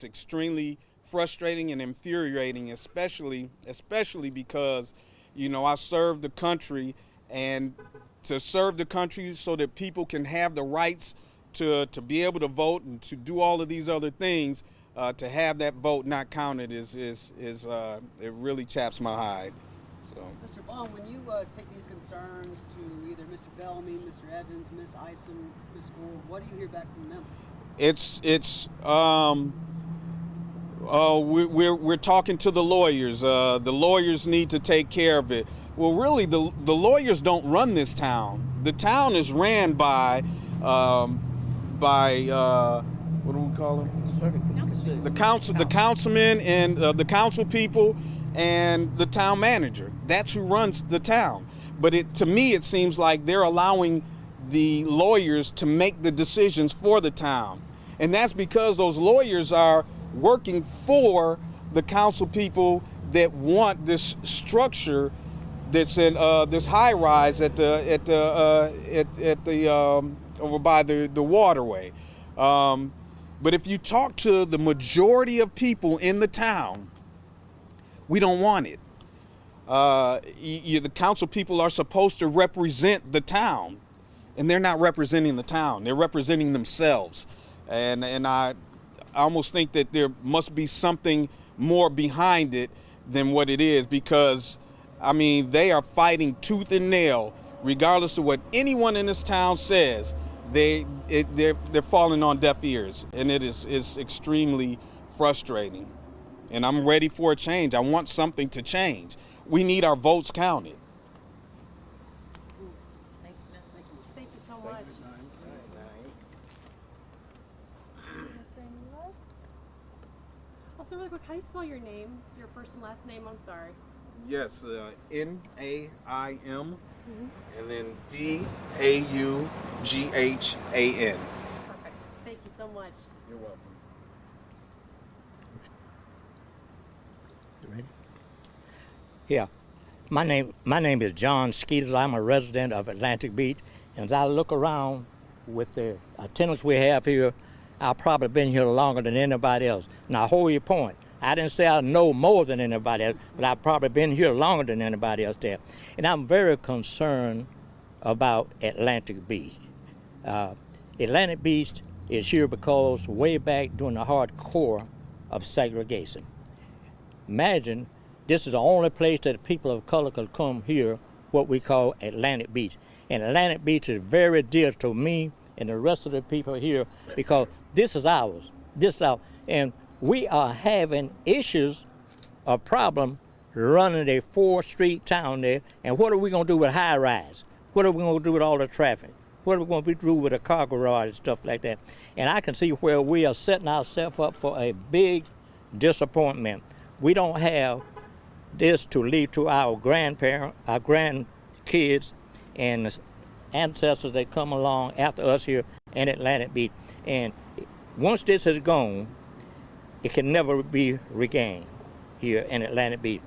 It's extremely frustrating and infuriating, especially because, I serve the country, and to serve the country so that people can have the rights to be able to vote and to do all of these other things, to have that vote not counted is it really chaps my hide. So. Mr. Baum, when you take these concerns to either Mr. Bellamy, Mr. Evans, Ms. Isom, Ms. Gould, what do you hear back from them? We're talking to the lawyers. The lawyers need to take care of it. Well, really, the lawyers don't run this town. The town is ran by what do we call them? The councilman and the council people and the town manager. That's who runs the town. But to me, it seems like they're allowing the lawyers to make the decisions for the town. And that's because those lawyers are working for the council people that want this structure that's in this high rise at the over by the waterway. But if you talk to the majority of people in the town, we don't want it. The council people are supposed to represent the town, and they're not representing the town. They're representing themselves. And I almost think that there must be something more behind it than what it is, because, I mean, they are fighting tooth and nail, regardless of what anyone in this town says. They're falling on deaf ears, and it's extremely frustrating. And I'm ready for a change. I want something to change. We need our votes counted. Thank you so much. Also, really quick, how do you spell your name? Your first and last name? I'm sorry. Yes, Naim, and then Vaughan. Perfect. Thank you so much. You're welcome. You ready? Yeah. My name is John Skeeters. I'm a resident of Atlantic Beach. And as I look around with the attendance we have here, I've probably been here longer than anybody else. Now, hold your point. I didn't say I know more than anybody else, but I've probably been here longer than anybody else there. And I'm very concerned about Atlantic Beach. Atlantic Beach is here because way back during the hardcore of segregation. Imagine this is the only place that people of color could come here, what we call Atlantic Beach. And Atlantic Beach is very dear to me and the rest of the people here, because this is ours. This is ours. And we are having issues, a problem running a 4-street town there. And what are we going to do with high rise? What are we going to do with all the traffic? What are we going to do with a car garage and stuff like that? And I can see where we are setting ourselves up for a big disappointment. We don't have this to lead to our grandparents, our grandkids, and the ancestors that come along after us here in Atlantic Beach. And once this is gone, it can never be regained here in Atlantic Beach.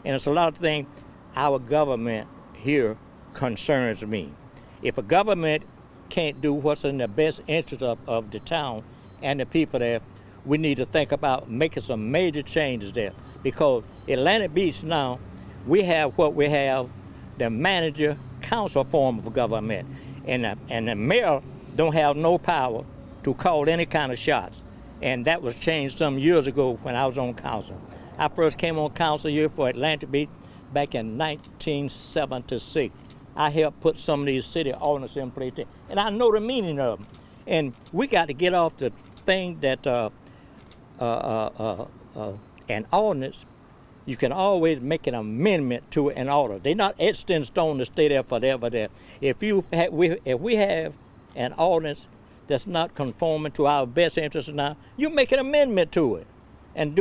And it's a lot of things. Our government here concerns me. If a government can't do what's in the best interest of the town and the people there, we need to think about making some major changes there. Because Atlantic Beach now, we have what we have, the manager council form of government. And the mayor don't have no power to call any kind of shots. And that was changed some years ago when I was on council. I first came on council here for Atlantic Beach back in 1976. I helped put some of these city ordinances in place there, and I know the meaning of them. And we got to get off the thing that an ordinance, you can always make an amendment to an order. They're not etched in stone to stay there forever there. If we have an ordinance that's not conforming to our best interests now, you make an amendment to it and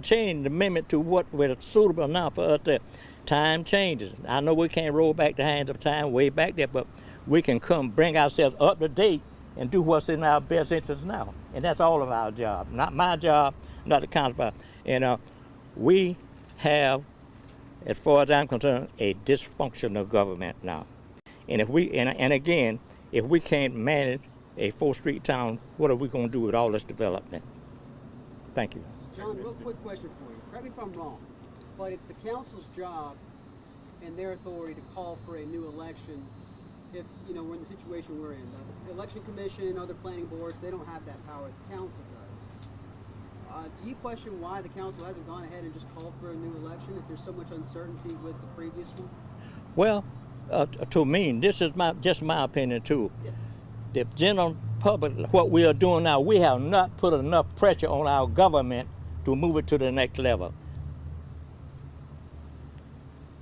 change the amendment to what is suitable now for us. That time changes. I know we can't roll back the hands of time way back there, but we can bring ourselves up to date and do what's in our best interest now. And that's all of our job. Not my job, not the council. And we have, as far as I'm concerned, a dysfunctional government now. And if again, if we can't manage a 4-street town, what are we going to do with all this development? Thank you. John, real quick question for you. Correct me if I'm wrong, but it's the council's job and their authority to call for a new election if, you know, we're in the situation we're in. The election commission, other planning boards, they don't have that power. The council does. Do you question why the council hasn't gone ahead and just called for a new election if there's so much uncertainty with the previous one? Well, to me, this is just my opinion too. Yeah. The general public, what we are doing now, we have not put enough pressure on our government to move it to the next level.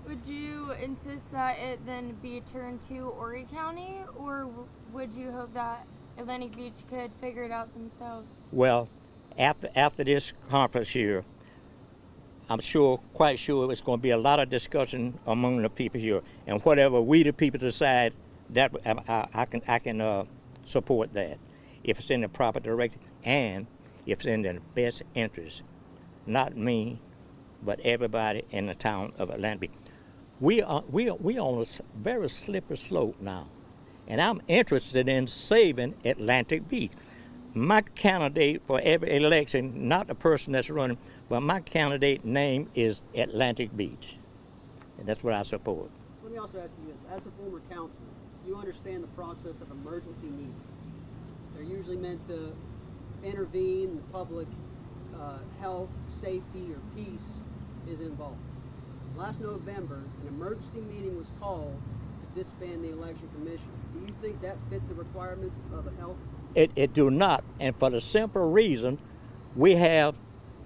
Would you insist that it then be turned to Horry County, or would you hope that Atlantic Beach could figure it out themselves? Well, after this conference here, I'm quite sure it's going to be a lot of discussion among the people here, and whatever we the people decide, that I can support that if it's in the proper direction and if it's in the best interest, not me, but everybody in the town of Atlantic Beach. We on a very slippery slope now, and I'm interested in saving Atlantic Beach. My candidate for every election, not the person that's running, but my candidate name is Atlantic Beach, and that's what I support. Let me also ask you this. As a former councilman, you understand the process of emergency meetings. They're usually meant to intervene in the public health, safety, or peace is involved. Last November, an emergency meeting was called to disband the election commission. Do you think that fit the requirements of a health? It do not, and for the simple reason, we have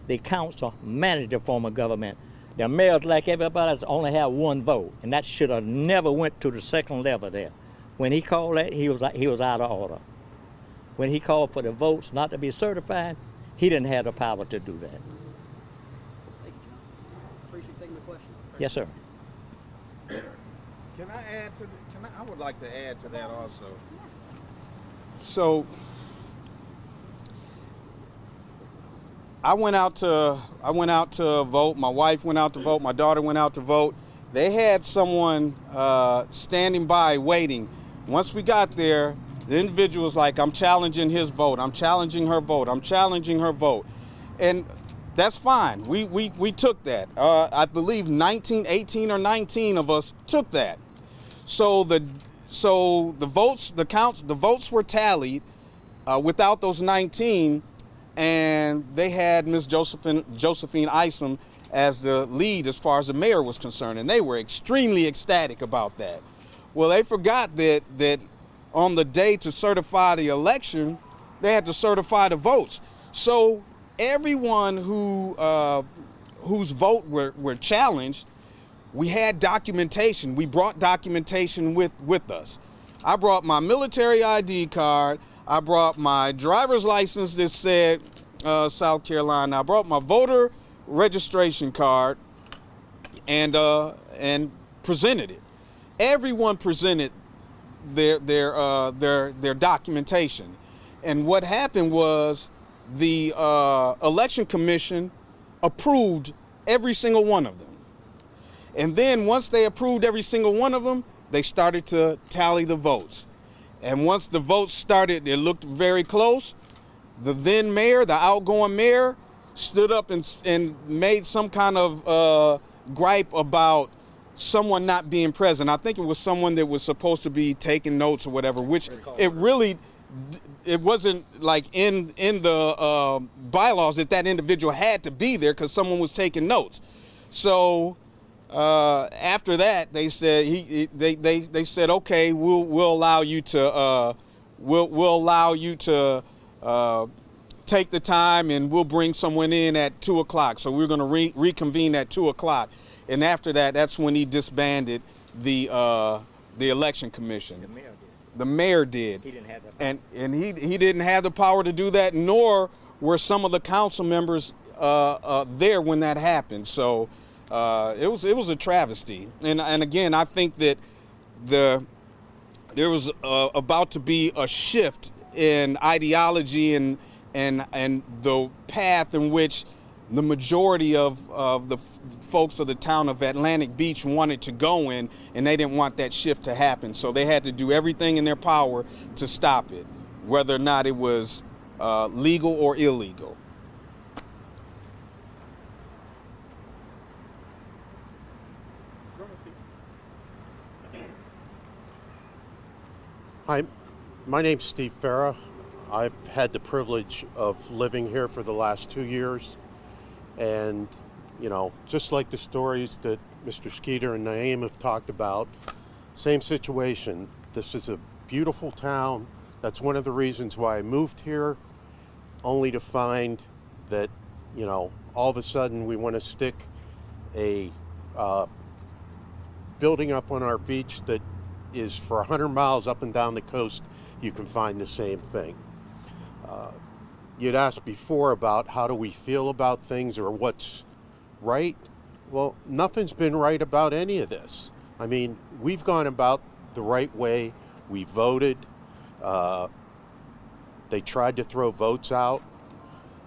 the council manager form of government. The mayors, like everybody else, only have one vote, and that should have never went to the second level there. When he called that, he was out of order. When he called for the votes not to be certified, he didn't have the power to do that. Thank you, John. Appreciate taking the questions. Yes, sir. Can I add to? I would like to add to that also. So I went out to vote. My wife went out to vote. My daughter went out to vote. They had someone standing by waiting. Once we got there, the individual was like, "I'm challenging his vote. I'm challenging her vote. I'm challenging her vote," and that's fine. We took that. I believe 18 or 19 of us took that. So the votes were tallied without those 19, and they had Ms. Josephine Isom as the lead as far as the mayor was concerned, and they were extremely ecstatic about that. Well, they forgot that on the day to certify the election, they had to certify the votes. So everyone whose vote were challenged, we had documentation. We brought documentation with us. I brought my military ID card. I brought my driver's license that said South Carolina. I brought my voter registration card and presented it. Everyone presented their documentation. And what happened was the election commission approved every single one of them. And then once they approved every single one of them, they started to tally the votes. And once the votes started, it looked very close. The then mayor, the outgoing mayor, stood up and made some kind of gripe about someone not being present. I think it was someone that was supposed to be taking notes or whatever, which it wasn't like in the bylaws that individual had to be there because someone was taking notes. So after that, they said they said, okay, we'll allow you to we'll allow you to take the time, and we'll bring someone in at 2:00. So we're going to reconvene at 2:00, and after that, that's when he disbanded the election commission. The mayor did. He didn't have the power. And he didn't have the power to do that, nor were some of the council members there when that happened. So it was a travesty. And again, I think that there was about to be a shift in ideology and the path in which the majority of the folks of the town of Atlantic Beach wanted to go in, and they didn't want that shift to happen. So they had to do everything in their power to stop it, whether or not it was legal or illegal. Hi, my name's Steve Farah. I've had the privilege of living here for the last 2 years. And, just like the stories that Mr. Skeeter and Naeem have talked about, same situation. This is a beautiful town. That's one of the reasons why I moved here, only to find that, all of a sudden we want to stick a building up on our beach that is for 100 miles up and down the coast. You can find the same thing. You'd asked before about how do we feel about things or what's right. Well, nothing's been right about any of this. I mean, we've gone about the right way. We voted. They tried to throw votes out.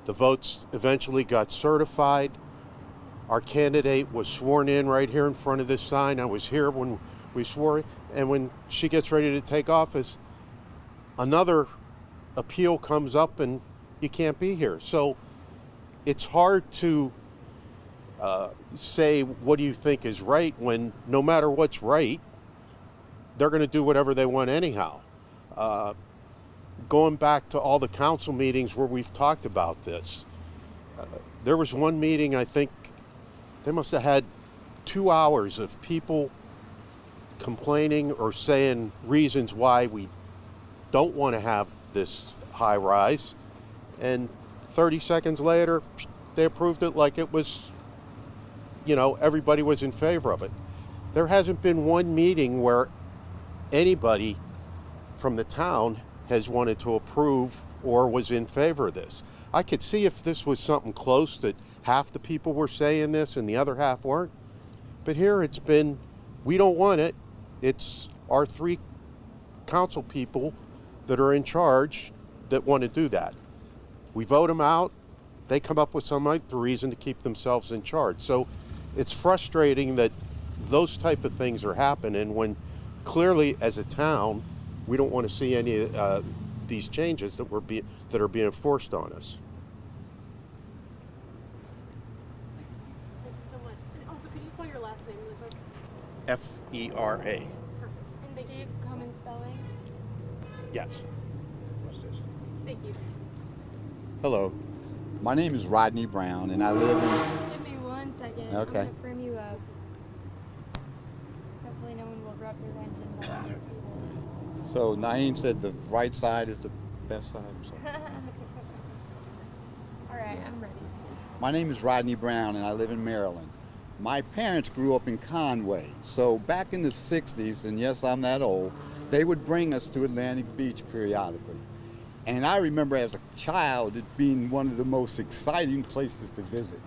The votes eventually got certified. Our candidate was sworn in right here in front of this sign. I was here when we swore it. And when she gets ready to take office, another appeal comes up and you can't be here. So it's hard to say what do you think is right when no matter what's right, they're going to do whatever they want anyhow. Going back to all the council meetings where we've talked about this, there was one meeting, I think they must have had 2 hours of people complaining or saying reasons why we don't want to have this high rise, and 30 seconds later they approved it like it was, everybody was in favor of it. There hasn't been one meeting where anybody from the town has wanted to approve or was in favor of this. I could see if this was something close that half the people were saying this and the other half weren't, but here it's been, we don't want it. It's our 3 council people that are in charge that want to do that. We vote them out. They come up with some other reason to keep themselves in charge. So it's frustrating that those type of things are happening when clearly as a town, we don't want to see any of these changes that are being forced on us. Thank you so much. And also, could you spell your last name really quick? F-E-R-A. Perfect. And Steve, common spelling. Yes. Thank you. Hello, my name is Rodney Brown, and I live in. Give me 1 second. Okay. I'm gonna frame you up. Hopefully, no one will rub your engine. So Naeem said the right side is the best side. So. All right, I'm ready. My name is Rodney Brown, and I live in Maryland. My parents grew up in Conway, so back in the 60s, and yes, I'm that old, they would bring us to Atlantic Beach periodically. And I remember as a child it being one of the most exciting places to visit.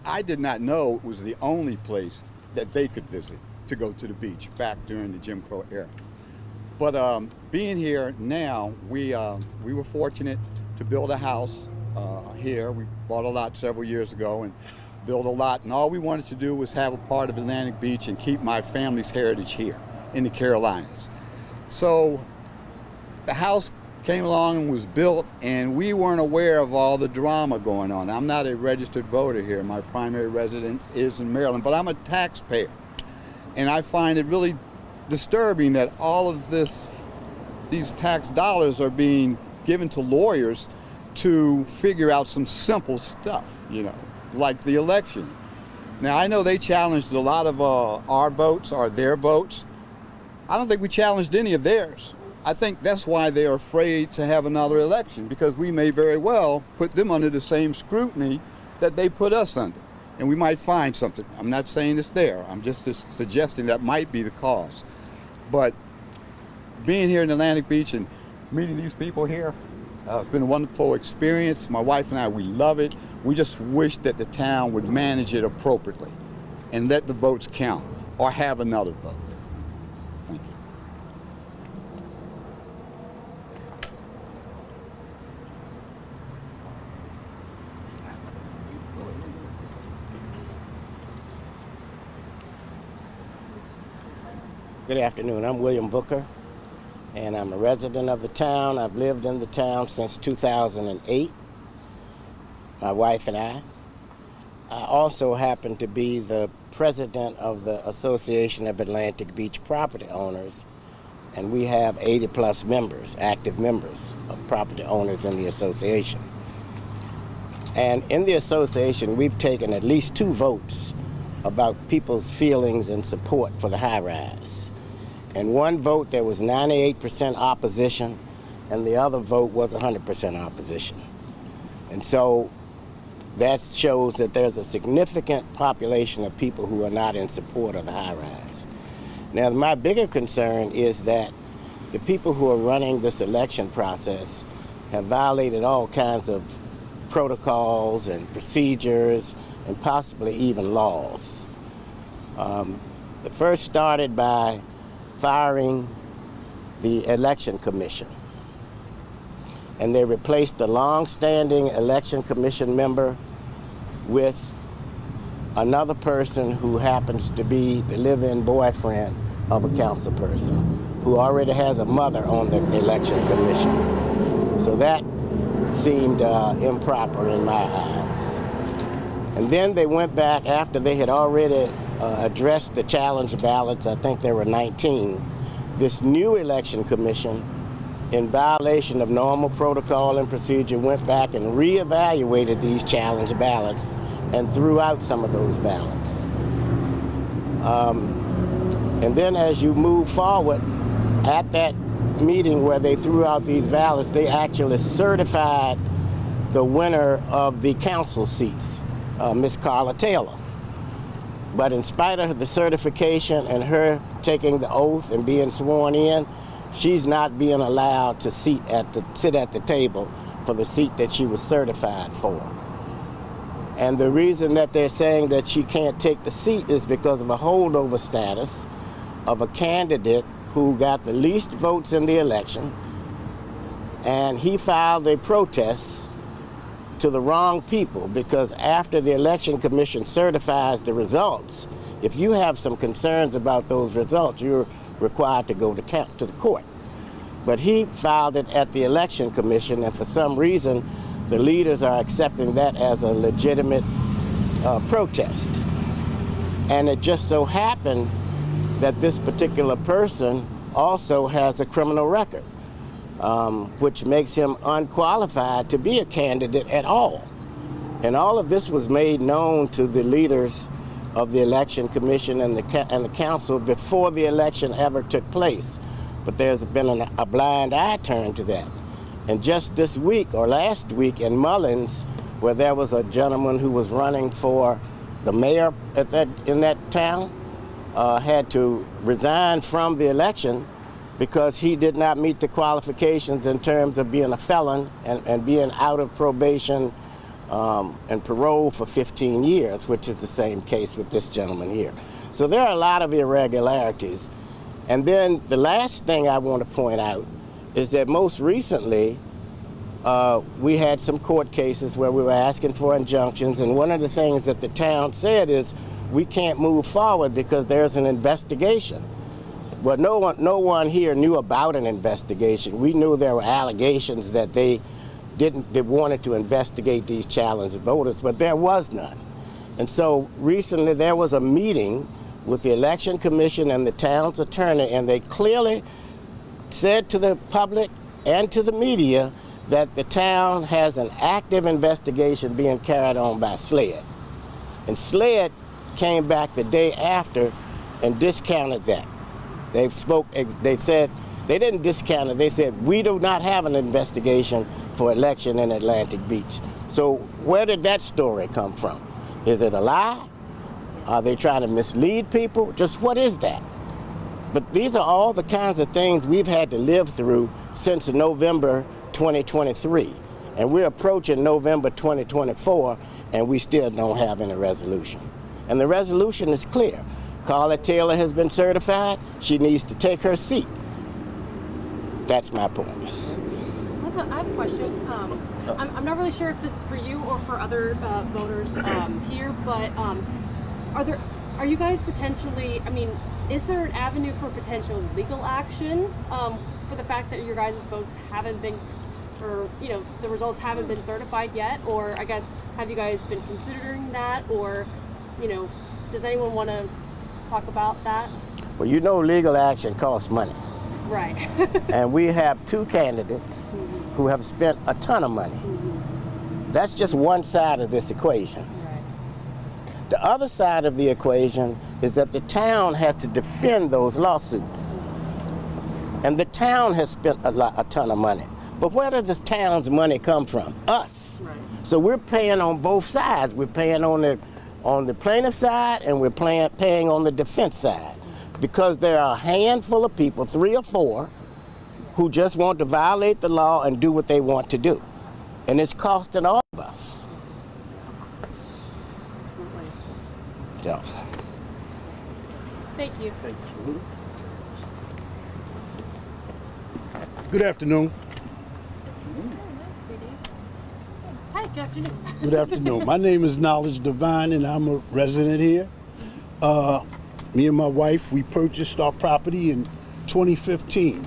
I did not know it was the only place that they could visit to go to the beach back during the Jim Crow era. But being here now, we were fortunate to build a house here. We bought a lot several years ago and built a lot, and all we wanted to do was have a part of Atlantic Beach and keep my family's heritage here in the Carolinas. So the house came along and was built, and we weren't aware of all the drama going on. I'm not a registered voter here. My primary residence is in Maryland, but I'm a taxpayer. And I find it really disturbing that all of these tax dollars are being given to lawyers to figure out some simple stuff, like the election. Now, I know they challenged a lot of our votes or their votes. I don't think we challenged any of theirs. I think that's why they're afraid to have another election, because we may very well put them under the same scrutiny that they put us under. And we might find something. I'm not saying it's there. I'm just suggesting that might be the cause. But being here in Atlantic Beach and meeting these people here, it's been a wonderful experience. My wife and I, we love it. We just wish that the town would manage it appropriately and let the votes count or have another vote. Thank you. Good afternoon. I'm William Booker, and I'm a resident of the town. I've lived in the town since 2008, my wife and I. I also happen to be the president of the Association of Atlantic Beach Property Owners, and we have 80 plus members, active members of property owners in the association. And in the association, we've taken at least 2 votes about people's feelings and support for the high-rise. In one vote, there was 98% opposition, and the other vote was 100% opposition. And so that shows that there's a significant population of people who are not in support of the high-rise. Now, my bigger concern is that the people who are running this election process have violated all kinds of protocols and procedures and possibly even laws. The first started by firing the election commission, and they replaced the long-standing election commission member with another person who happens to be the live-in boyfriend of a council person who already has a mother on the election commission. So that seemed improper in my eyes. And then they went back after they had already addressed the challenge ballots. I think there were 19. This new election commission, in violation of normal protocol and procedure, went back and reevaluated these challenge ballots and threw out some of those ballots. And then as you move forward, at that meeting where they threw out these ballots, they actually certified the winner of the council seats, Miss Carla Taylor. But in spite of the certification and her taking the oath and being sworn in, she's not being allowed to sit at the table for the seat that she was certified for. And the reason that they're saying that she can't take the seat is because of a holdover status of a candidate who got the least votes in the election, and he filed a protest to the wrong people, because after the election commission certifies the results, if you have some concerns about those results, you're required to go to the court. But he filed it at the election commission, and for some reason, the leaders are accepting that as a legitimate protest. And it just so happened that this particular person also has a criminal record, which makes him unqualified to be a candidate at all. And all of this was made known to the leaders of the election commission and the council before the election ever took place. But there's been a blind eye turned to that. And just this week or last week in Mullins, where there was a gentleman who was running for the mayor in that town, had to resign from the election because he did not meet the qualifications in terms of being a felon and being out of probation and parole for 15 years, which is the same case with this gentleman here. So there are a lot of irregularities. And then the last thing I want to point out is that most recently we had some court cases where we were asking for injunctions, and one of the things that the town said is we can't move forward because there's an investigation. Well, no one here knew about an investigation. We knew there were allegations that they wanted to investigate these challenged voters, but there was none. And so recently there was a meeting with the election commission and the town's attorney, and they clearly said to the public and to the media that the town has an active investigation being carried on by SLED. And SLED came back the day after and discounted that. They said, they didn't discount it, they said, we do not have an investigation for election in Atlantic Beach. So where did that story come from? Is it a lie? Are they trying to mislead people? Just what is that? But these are all the kinds of things we've had to live through since November 2023. And we're approaching November 2024, and we still don't have any resolution. And the resolution is clear. Carla Taylor has been certified. She needs to take her seat. That's my point. I have a question. I'm not really sure if this is for you or for other voters here, but are you guys potentially, is there an avenue for potential legal action for the fact that your guys' votes haven't been, or the results haven't been certified yet? Or I guess Have you guys been considering that, or, you know, does anyone want to talk about that? Well, you know legal action costs money. Right. And we have two candidates who have spent a ton of money. That's just one side of this equation. Right. The other side of the equation is that the town has to defend those lawsuits. And the town has spent a ton of money. But where does this town's money come from? Us. Right. So we're paying on both sides. We're paying on the plaintiff side, and we're paying on the defense side. Because there are a handful of people, 3 or 4, who just want to violate the law and do what they want to do. And it's costing all of us. Absolutely. Yeah. Thank you. Good afternoon. Hi, good afternoon. Good afternoon. My name is Knowledge Divine, and I'm a resident here. Me and my wife, we purchased our property in 2015,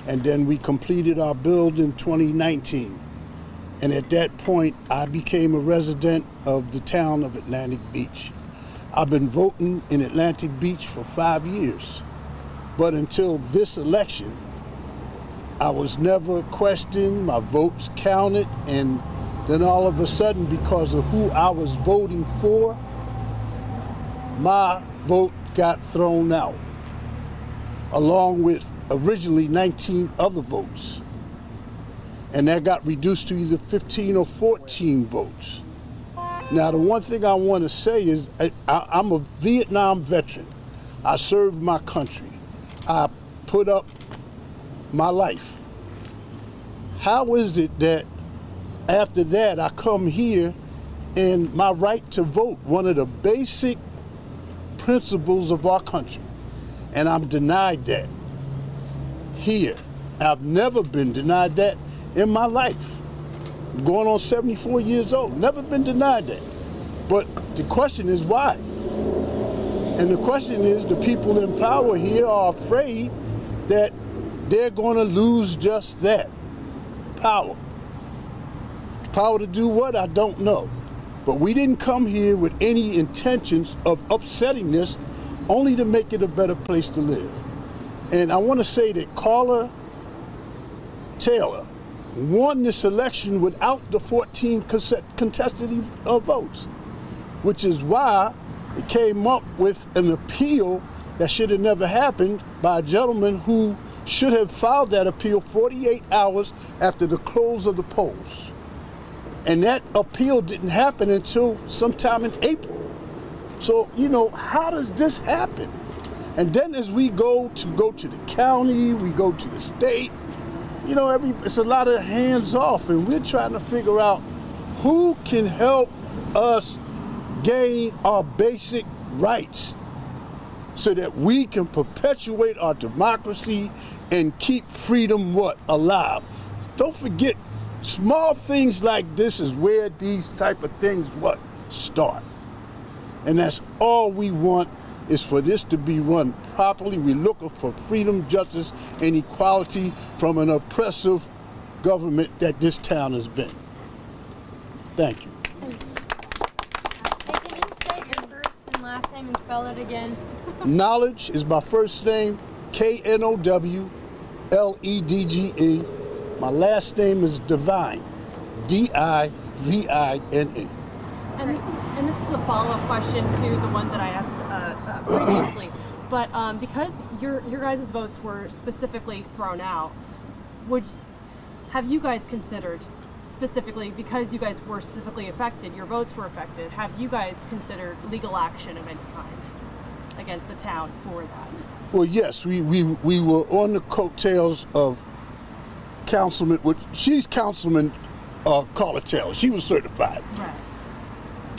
and then we completed our build in 2019. And at that point, I became a resident of the town of Atlantic Beach. I've been voting in Atlantic Beach for 5 years, but until this election, I was never questioned, my votes counted, and then all of a sudden, because of who I was voting for, my vote got thrown out, along with originally 19 other votes. And that got reduced to either 15 or 14 votes. Now, the one thing I want to say is I'm a Vietnam veteran. I served my country. I put up my life. How is it that after that I come here and my right to vote, one of the basic principles of our country, and I'm denied that here? I've never been denied that in my life. I'm going on 74 years old, never been denied that. But the question is why? And the question is, the people in power here are afraid that they're going to lose just that, power. Power to do what? I don't know. But we didn't come here with any intentions of upsetting this, only to make it a better place to live. And I want to say that Carla Taylor won this election without the 14 contested votes, which is why it came up with an appeal that should have never happened by a gentleman who should have filed that appeal 48 hours after the close of the polls. And that appeal didn't happen until sometime in April. So, you know, how does this happen? And then as we go to the county, we go to the state, you know, it's a lot of hands off, and we're trying to figure out who can help us gain our basic rights so that we can perpetuate our democracy and keep freedom alive. Don't forget, small things like this is where these type of things start. And that's all we want, is for this to be run properly. We're looking for freedom, justice, and equality from an oppressive government that this town has been. Thank you. Hey, can you state your first and last name and spell it again? Knowledge is my first name, Knowledge. My last name is Divine, Divine. And this is a follow-up question to the one that I asked previously. But because your guys' votes were specifically thrown out, have you guys considered specifically, because you guys were specifically affected, your votes were affected, have you guys considered legal action of any kind against the town for that? Well, yes, we were on the coattails of Councilman, she's Councilman Carla Taylor. She was certified. Right.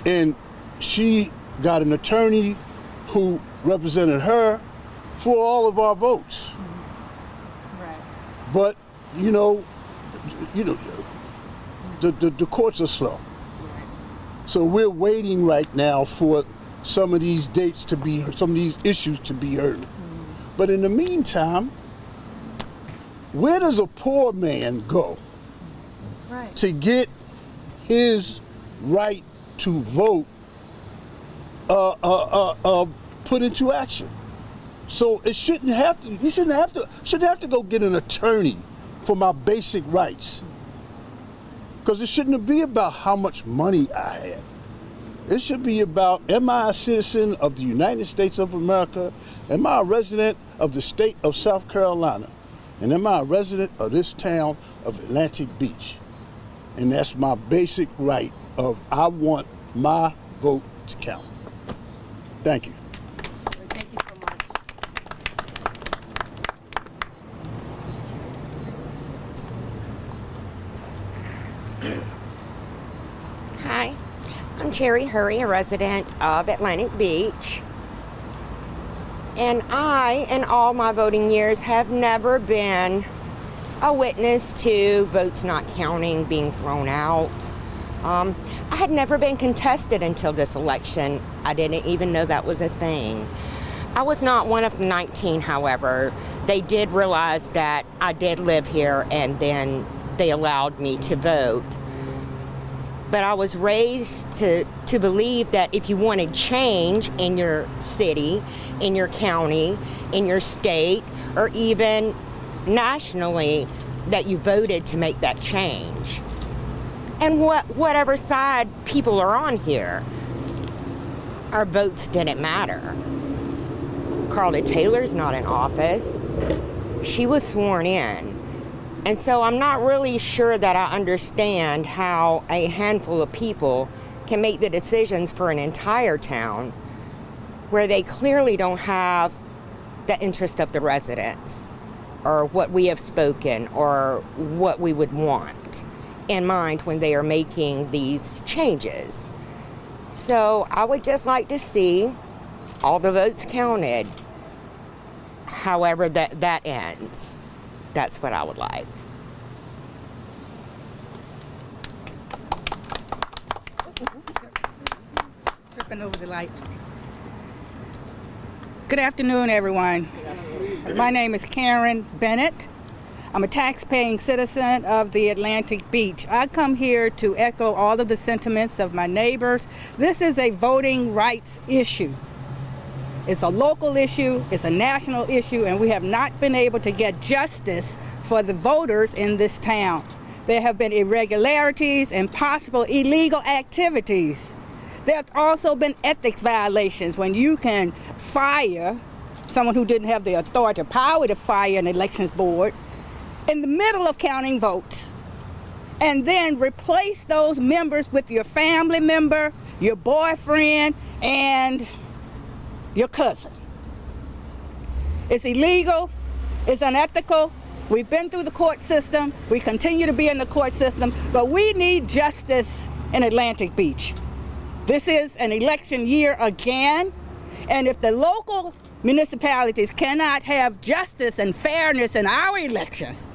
And she got an attorney who represented her for all of our votes. Right. But, you know, the courts are slow. Right. So we're waiting right now for some of these some of these issues to be heard. But in the meantime, where does a poor man go Right. to get his right to vote put into action. So it shouldn't have to. You shouldn't have to go get an attorney for my basic rights. Because it shouldn't be about how much money I have. It should be about, am I a citizen of the United States of America? Am I a resident of the state of South Carolina? And am I a resident of this town of Atlantic Beach? And that's my basic right of, I want my vote to count. Thank you. Thank you so much. Hi, I'm Cherry Hurry, a resident of Atlantic Beach. And I, in all my voting years, have never been a witness to votes not counting, being thrown out. I had never been contested until this election. I didn't even know that was a thing. I was not one of the 19, however. They did realize that I did live here, and then they allowed me to vote. But I was raised to believe that if you wanted change in your city, in your county, in your state, or even nationally, that you voted to make that change. And whatever side people are on here, our votes didn't matter. Carla Taylor's not in office. She was sworn in. And so I'm not really sure that I understand how a handful of people can make the decisions for an entire town where they clearly don't have the interest of the residents or what we have spoken or what we would want in mind when they are making these changes. So I would just like to see all the votes counted, however that ends. That's what I would like. Tripping over the light. Good afternoon, everyone. My name is Karen Bennett. I'm a tax-paying citizen of the Atlantic Beach. I come here to echo all of the sentiments of my neighbors. This is a voting rights issue. It's a local issue, it's a national issue, and we have not been able to get justice for the voters in this town. There have been irregularities and possible illegal activities. There's also been ethics violations when you can fire someone who didn't have the authority or power to fire an elections board in the middle of counting votes, and then replace those members with your family member, your boyfriend, and your cousin. It's illegal, it's unethical. We've been through the court system, we continue to be in the court system, but we need justice in Atlantic Beach. This is an election year again, and if the local municipalities cannot have justice and fairness in our elections,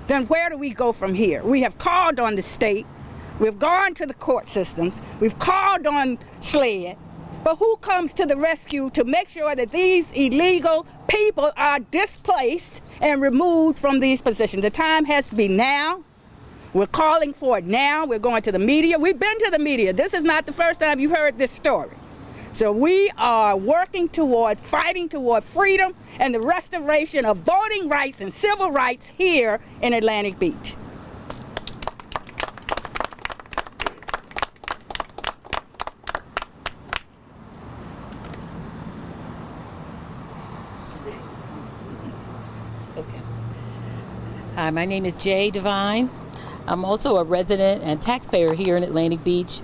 then where do we go from here? We have called on the state, we've gone to the court systems, we've called on SLED, but who comes to the rescue to make sure that these illegal people are displaced and removed from these positions? The time has to be now. We're calling for it now. We're going to the media. We've been to the media. This is not the first time you've heard this story. So we are working toward, fighting toward freedom and the restoration of voting rights and civil rights here in Atlantic Beach. Okay. Hi, my name is Jay Devine. I'm also a resident and taxpayer here in Atlantic Beach.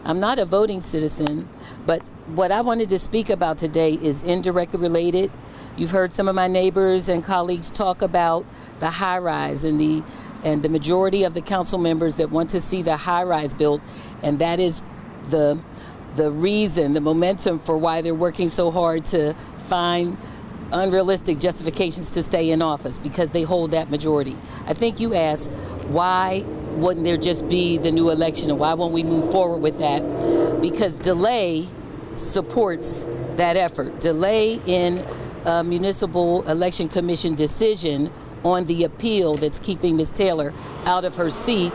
I'm not a voting citizen, but what I wanted to speak about today is indirectly related. You've heard some of my neighbors and colleagues talk about the high rise and the majority of the council members that want to see the high rise built, and that is the reason, the momentum for why they're working so hard to find unrealistic justifications to stay in office, because they hold that majority. I think you asked, why wouldn't there just be the new election, and why won't we move forward with that? Because delay supports that effort. Delay in a municipal election commission decision on the appeal that's keeping Ms. Taylor out of her seat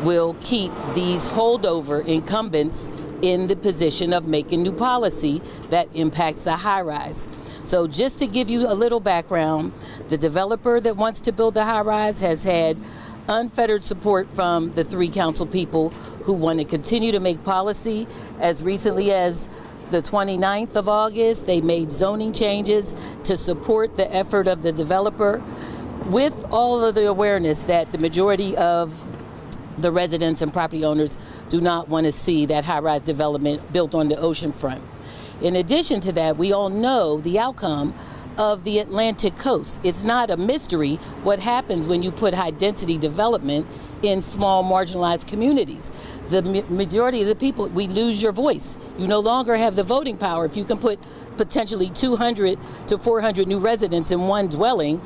will keep these holdover incumbents in the position of making new policy that impacts the high-rise. So just to give you a little background, the developer that wants to build the high-rise has had unfettered support from the 3 council people who want to continue to make policy. As recently as the 29th of August, they made zoning changes to support the effort of the developer, with all of the awareness that the majority of the residents and property owners do not want to see that high-rise development built on the ocean front. In addition to that, we all know the outcome of the Atlantic coast. It's not a mystery what happens when you put high-density development in small marginalized communities. The majority of the people, we lose your voice. You no longer have the voting power. If you can put potentially 200 to 400 new residents in one dwelling,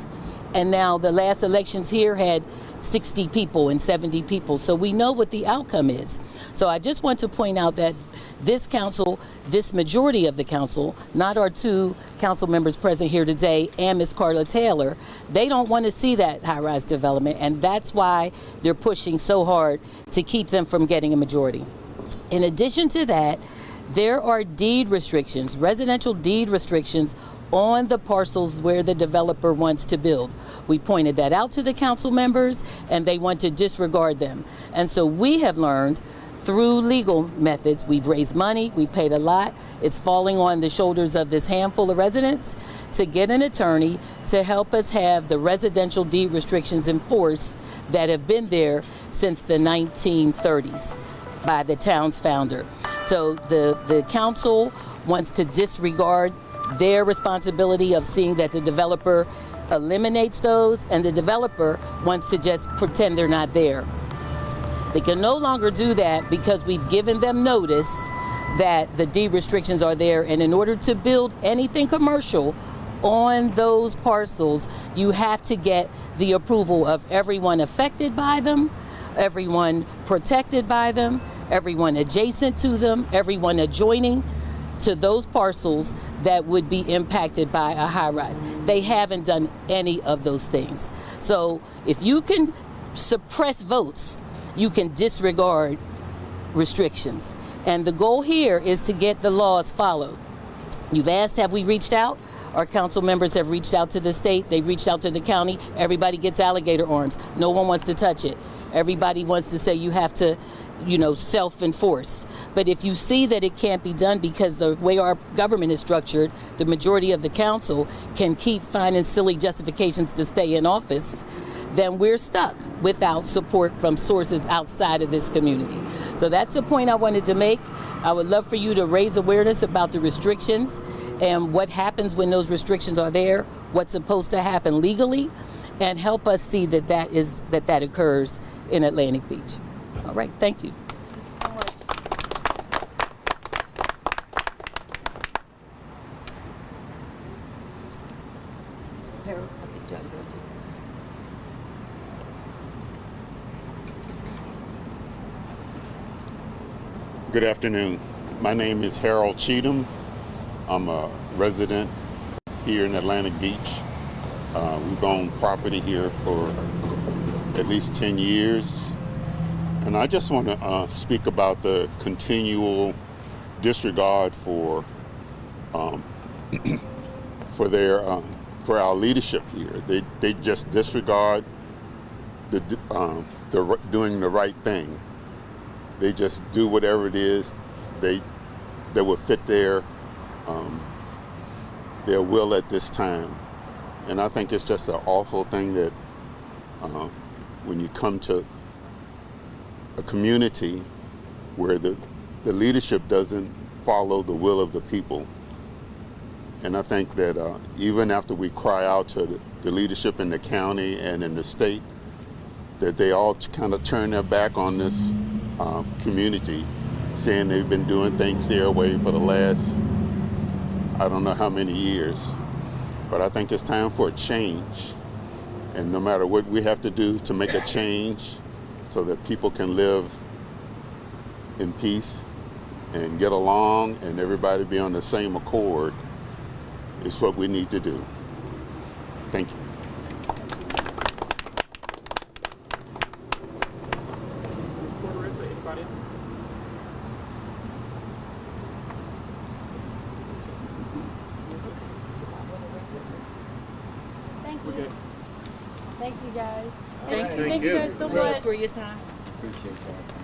and now the last elections here had 60 people and 70 people. So we know what the outcome is. So I just want to point out that this council, this majority of the council, not our 2 council members present here today and Ms. Carla Taylor, they don't want to see that high-rise development, and that's why they're pushing so hard to keep them from getting a majority. In addition to that, there are deed restrictions, residential deed restrictions on the parcels where the developer wants to build. We pointed that out to the council members, and they want to disregard them. And so we have learned through legal methods, we've raised money, we've paid a lot, it's falling on the shoulders of this handful of residents to get an attorney to help us have the residential deed restrictions enforced that have been there since the 1930s by the town's founder. So the council wants to disregard their responsibility of seeing that the developer eliminates those, and the developer wants to just pretend they're not there. They can no longer do that because we've given them notice that the deed restrictions are there, and in order to build anything commercial on those parcels, you have to get the approval of everyone affected by them, everyone protected by them, everyone adjacent to them, everyone adjoining to those parcels that would be impacted by a high-rise. They haven't done any of those things. So if you can suppress votes, you can disregard restrictions. And the goal here is to get the laws followed. You've asked, have we reached out? Our council members have reached out to the state, they've reached out to the county. Everybody gets alligator arms. No one wants to touch it. Everybody wants to say you have to, self-enforce. But if you see that it can't be done because the way our government is structured, the majority of the council can keep finding silly justifications to stay in office, then we're stuck without support from sources outside of this community. So that's the point I wanted to make. I would love for you to raise awareness about the restrictions and what happens when those restrictions are there, what's supposed to happen legally, and help us see that that occurs in Atlantic Beach. All right, thank you. Good afternoon. My name is Harold Cheatham. I'm a resident here in Atlantic Beach. We've owned property here for at least 10 years. And I just want to speak about the continual disregard for our leadership here. They just disregard doing the right thing. They just do whatever it is that would fit their will at this time. And I think it's just an awful thing that when you come to a community where the leadership doesn't follow the will of the people. And I think that even after we cry out to the leadership in the county and in the state, that they all kind of turn their back on this community, saying they've been doing things their way for the last, I don't know how many years. But I think it's time for a change. And no matter what we have to do to make a change so that people can live in peace and get along and everybody be on the same accord, is what we need to do. Thank you. Thank you guys. Thank you guys so much. for your time. Appreciate that.